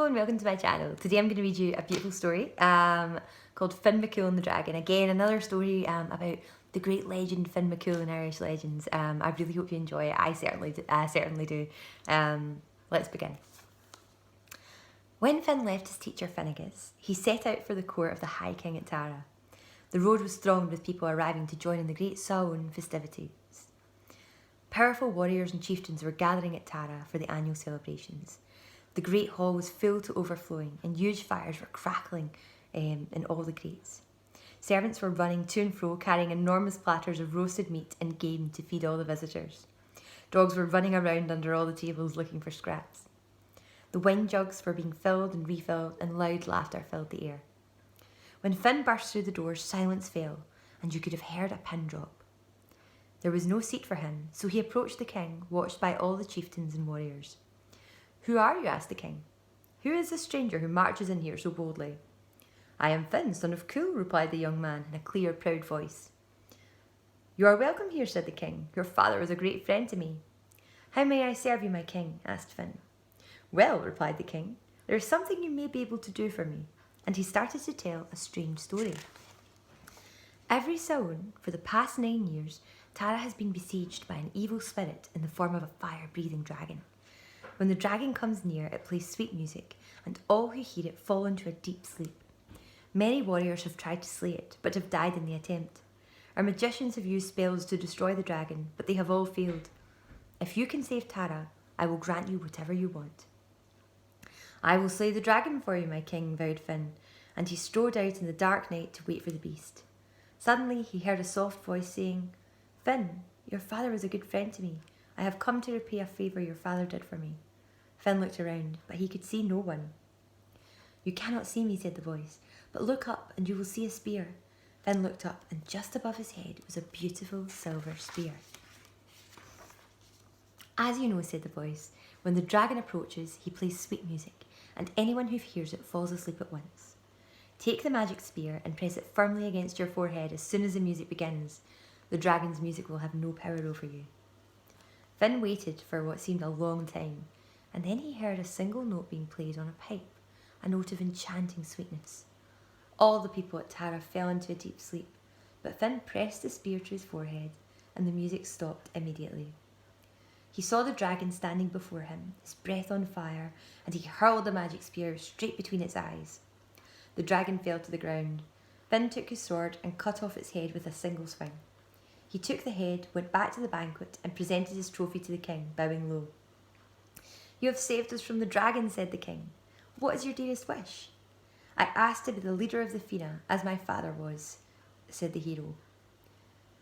and welcome to my channel. Today I'm going to read you a beautiful story called Fionn and the Dragon. Again, another story about the great legend Fionn in Irish legends. I really hope you enjoy it. I certainly do. Let's begin. When Fionn left his teacher Finnegas, he set out for the court of the High King at Tara. The road was thronged with people arriving to join in the great Samhain festivities. Powerful warriors and chieftains were gathering at Tara for the annual celebrations. The great hall was filled to overflowing, and huge fires were crackling in all the grates. Servants were running to and fro, carrying enormous platters of roasted meat and game to feed all the visitors. Dogs were running around under all the tables looking for scraps. The wine jugs were being filled and refilled, and loud laughter filled the air. When Fionn burst through the doors, silence fell, and you could have heard a pin drop. There was no seat for him, so he approached the king, watched by all the chieftains and warriors. "Who are you?" asked the king. "Who is this stranger who marches in here so boldly?" "I am Fionn, son of Cumhaill," replied the young man in a clear, proud voice. "You are welcome here," said the king. "Your father was a great friend to me." "How may I serve you, my king?" asked Fionn. "Well," replied the king, "there is something you may be able to do for me." And he started to tell a strange story. Every Samhain, for the past 9 years, Tara has been besieged by an evil spirit in the form of a fire-breathing dragon. When the dragon comes near, it plays sweet music, and all who hear it fall into a deep sleep. Many warriors have tried to slay it, but have died in the attempt. Our magicians have used spells to destroy the dragon, but they have all failed. If you can save Tara, I will grant you whatever you want. "I will slay the dragon for you, my king," vowed Fionn, and he strode out in the dark night to wait for the beast. Suddenly he heard a soft voice saying, "Fionn, your father was a good friend to me. I have come to repay a favour your father did for me." Fionn looked around, but he could see no one. "You cannot see me," said the voice, "but look up and you will see a spear." Fionn looked up, and just above his head was a beautiful silver spear. "As you know," said the voice, "when the dragon approaches, he plays sweet music, and anyone who hears it falls asleep at once. Take the magic spear and press it firmly against your forehead as soon as the music begins. The dragon's music will have no power over you." Fionn waited for what seemed a long time, and then he heard a single note being played on a pipe, a note of enchanting sweetness. All the people at Tara fell into a deep sleep, but Fionn pressed the spear to his forehead, and the music stopped immediately. He saw the dragon standing before him, his breath on fire, and he hurled the magic spear straight between its eyes. The dragon fell to the ground. Fionn took his sword and cut off its head with a single swing. He took the head, went back to the banquet, and presented his trophy to the king, bowing low. "You have saved us from the dragon," said the king. "What is your dearest wish?" "I ask to be the leader of the Fionn, as my father was," said the hero.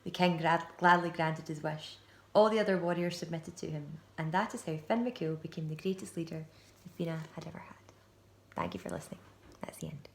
The king gladly granted his wish. All the other warriors submitted to him, and that is how Fionn became the greatest leader the Fionn had ever had. Thank you for listening. That's the end.